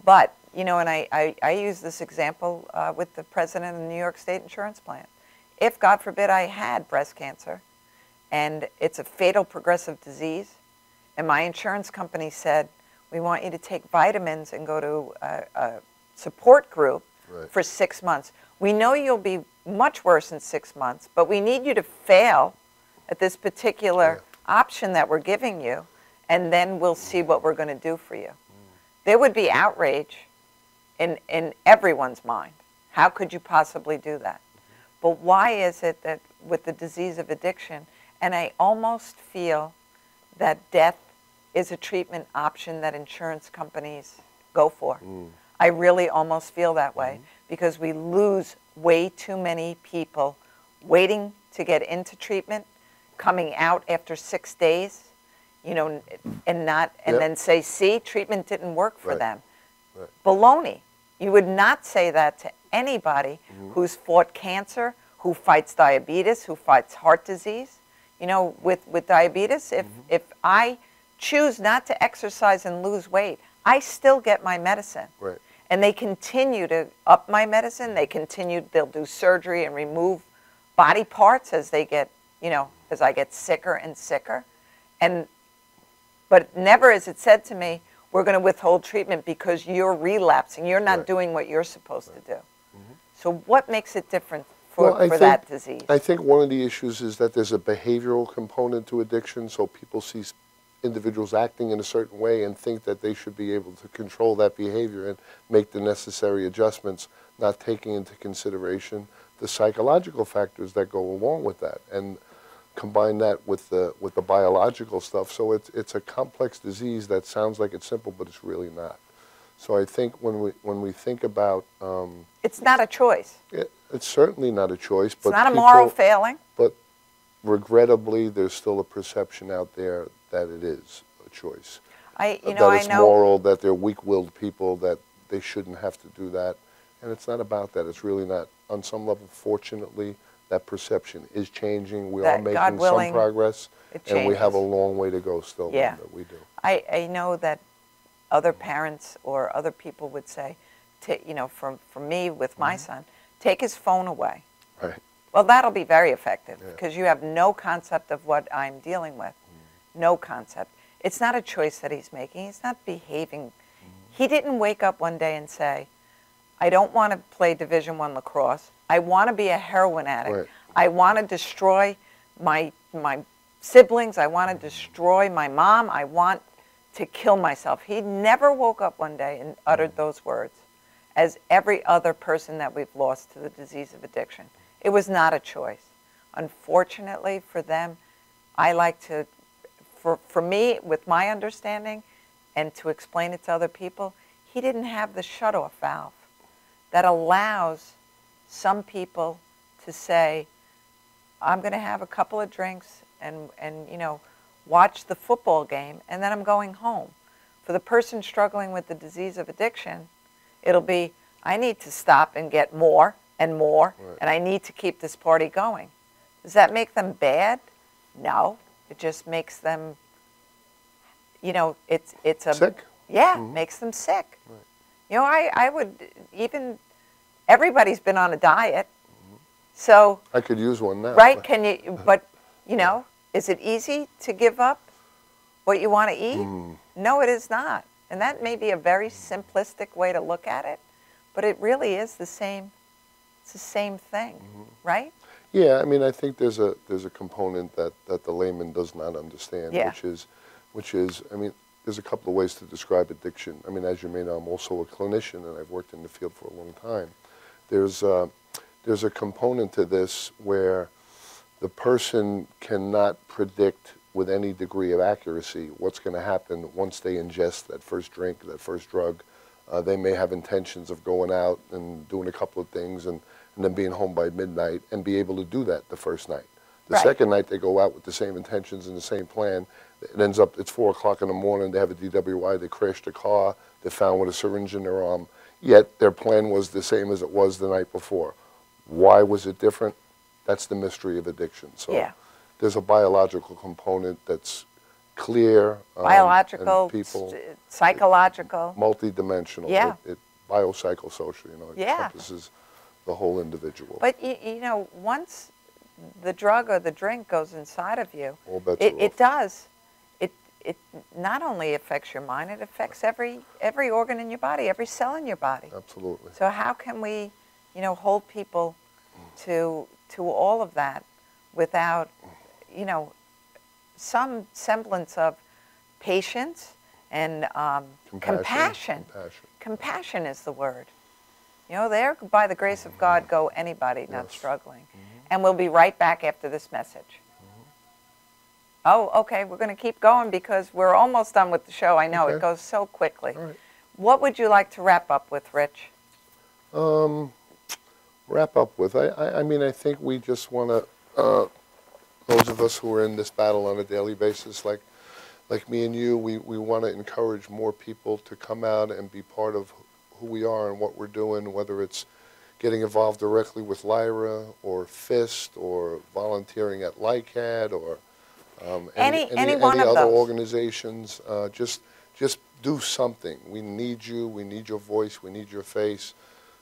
But, you know, and I use this example with the president of the New York State Insurance Plan. If, God forbid, I had breast cancer and it's a fatal progressive disease, and my insurance company said, we want you to take vitamins and go to a support group Right. for 6 months. We know you'll be much worse in 6 months, but we need you to fail at this particular option that we're giving you, and then we'll see what we're going to do for you. There would be outrage in everyone's mind. How could you possibly do that? But why is it that with the disease of addiction, and I almost feel that death is a treatment option that insurance companies go for. I really almost feel that way because we lose way too many people waiting to get into treatment, coming out after 6 days, you know, and then say, see, treatment didn't work for Right. them. Right. Baloney. You would not say that to anybody who's fought cancer, who fights diabetes, who fights heart disease. You know, with diabetes, if I choose not to exercise and lose weight, I still get my medicine. Right. And they continue to up my medicine. They'll do surgery and remove body parts as they get, you know, as I get sicker and sicker. But never is it said to me, we're going to withhold treatment because you're relapsing. You're not Right. doing what you're supposed to do. So what makes it different Well, I for think- that disease? I think one of the issues is that there's a behavioral component to addiction, so people see individuals acting in a certain way and think that they should be able to control that behavior and make the necessary adjustments, not taking into consideration the psychological factors that go along with that, and combine that with the biological stuff. So it's a complex disease that sounds like it's simple, but it's really not. So I think when we think about It's not a choice. it's certainly not a choice, It's but not a moral failing. But regrettably, there's still a perception out there that it is a choice. I That know. it's moral, that they're weak-willed people, that they shouldn't have to do that. And it's not about that. It's really not. On some level, fortunately, that perception is changing. We are That, making God willing, some progress, it and we have a changes. long way to go still. Yeah. Linda, we do. I know that other parents or other people would say, you know, for me with my son, take his phone away. Right. Well, that'll be very effective Yeah. because you have no concept of what I'm dealing with. No concept. It's not a choice that he's making. He's not behaving. He didn't wake up one day and say, I don't want to play Division I lacrosse. I want to be a heroin addict. Right. I want to destroy my siblings. I want to destroy my mom. I want to kill myself. He never woke up one day and uttered those words, as every other person that we've lost to the disease of addiction. It was not a choice. Unfortunately for them, I like to, for me, with my understanding, and to explain it to other people, he didn't have the shut-off valve that allows some people to say, I'm going to have a couple of drinks and you know, watch the football game, and then I'm going home. For the person struggling with the disease of addiction, it'll be, I need to stop and get more and more, Right. and I need to keep this party going. Does that make them bad? No. It just makes them, you know, it's a... Sick? Yeah, makes them sick. Right. You know, I would even, everybody's been on a diet, so... I could use one now. Right? Can you? But You know, is it easy to give up what you want to eat? No, it is not. And that may be a very simplistic way to look at it, but it really is the same. It's the same thing, right? Yeah, I mean, I think there's a component that the layman does not understand, Yeah. which is, I mean, there's a couple of ways to describe addiction. I mean, as you may know, I'm also a clinician, and I've worked in the field for a long time. There's a component to this where the person cannot predict with any degree of accuracy what's going to happen once they ingest that first drink, that first drug. They may have intentions of going out and doing a couple of things and then being home by midnight and be able to do that the first night. The second night they go out with the same intentions and the same plan. It ends up, it's 4 o'clock in the morning, they have a DWI, they crashed a car, they're found with a syringe in their arm, yet their plan was the same as it was the night before. Why was it different? That's the mystery of addiction. So there's a biological component that's clear. Biological, people, psychological. Multidimensional. Yeah. It biopsychosocial, you know, it encompasses the whole individual. But, you know, once the drug or the drink goes inside of you, All bets are it off. does. It not only affects your mind, it affects every organ in your body, every cell in your body. Absolutely. So how can we, you know, hold people to all of that without, you know, some semblance of patience and compassion. Compassion is the word. You know, there, by the grace of God, go anybody not struggling. And we'll be right back after this message. Oh, okay, we're going to keep going because we're almost done with the show. I know, it goes so quickly. All right. What would you like to wrap up with, Rich? Wrap up with, I mean, I think we just want to, those of us who are in this battle on a daily basis, like me and you, we want to encourage more people to come out and be part of who we are and what we're doing, whether it's getting involved directly with Lyra or FIST or volunteering at LICAD or any other organizations. Just do something. We need you. We need your voice. We need your face.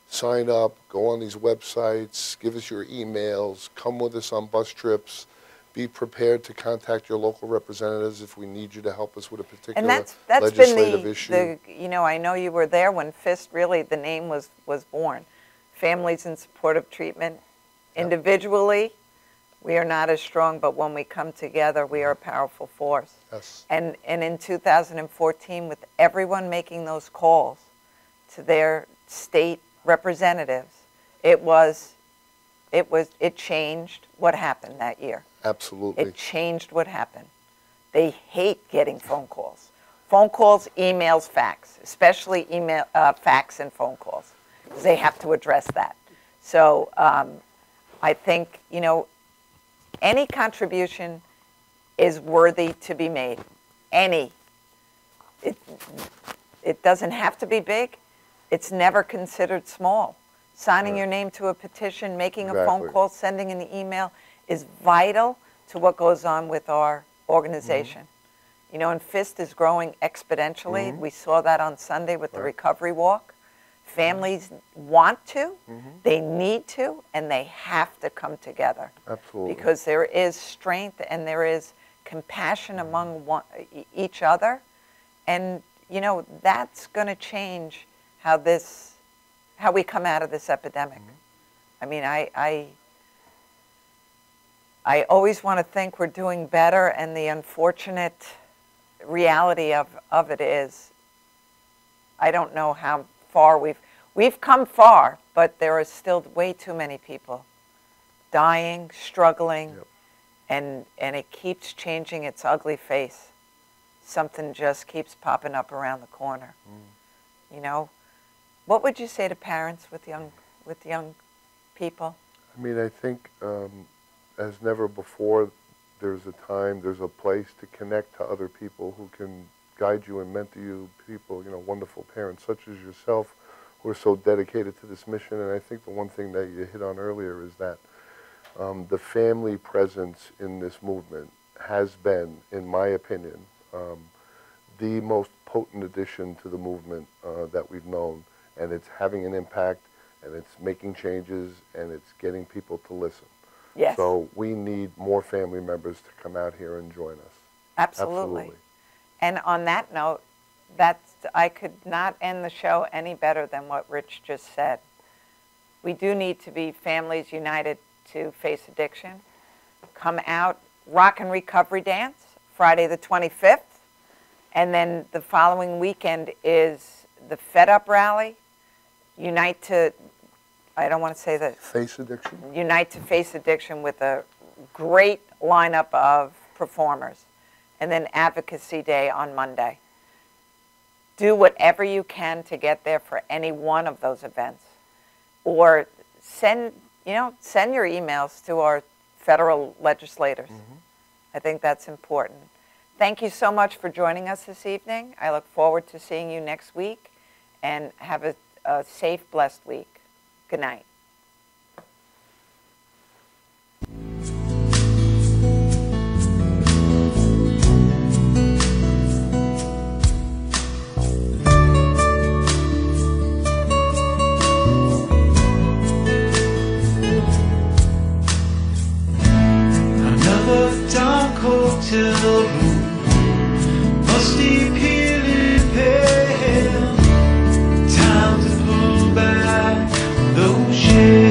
Sign up. Go on these websites. Give us your emails. Come with us on bus trips. Be prepared to contact your local representatives if we need you to help us with a particular legislative issue. You know, I know you were there when FIST, really, the name was born. Families in Supportive Treatment. Individually, we are not as strong, but when we come together, we are a powerful force. Yes. And in 2014, with everyone making those calls to their state representatives, it changed what happened that year. Absolutely. It changed what happened. They hate getting phone calls. Phone calls, emails, fax, especially email, fax and phone calls, because they have to address that. So I think, you know, any contribution is worthy to be made. Any. It doesn't have to be big. It's never considered small. Signing your name to a petition, making a phone call, sending an email is vital to what goes on with our organization. You know, and FIST is growing exponentially. We saw that on Sunday with the recovery walk. Families want to, they need to, and they have to come together. Absolutely. Because there is strength and there is compassion among each other. And, you know, that's going to change how we come out of this epidemic. I mean, I always want to think we're doing better, and the unfortunate reality of it is, I don't know how far we've come far, but there are still way too many people dying, struggling, and it keeps changing its ugly face. Something just keeps popping up around the corner. You know, what would you say to parents with young people? I mean, I think as never before, there's a time, there's a place to connect to other people who can guide you and mentor you, people, you know, wonderful parents such as yourself who are so dedicated to this mission. And I think the one thing that you hit on earlier is that the family presence in this movement has been, in my opinion, the most potent addition to the movement that we've known. And it's having an impact, and it's making changes, and it's getting people to listen. Yes. So we need more family members to come out here and join us. Absolutely. And on that note, I could not end the show any better than what Rich just said. We do need to be families united to face addiction. Come out, Rock and Recovery Dance, Friday the 25th. And then the following weekend is the Fed Up Rally. Unite to, I don't want to say that. Face addiction? Unite to Face Addiction with a great lineup of performers. And then Advocacy Day on Monday. Do whatever you can to get there for any one of those events. Or send your emails to our federal legislators. I think that's important. Thank you so much for joining us this evening. I look forward to seeing you next week, and have a safe, blessed week. Good night. Hotel room, musty, peeling pale. Time to pull back those shades.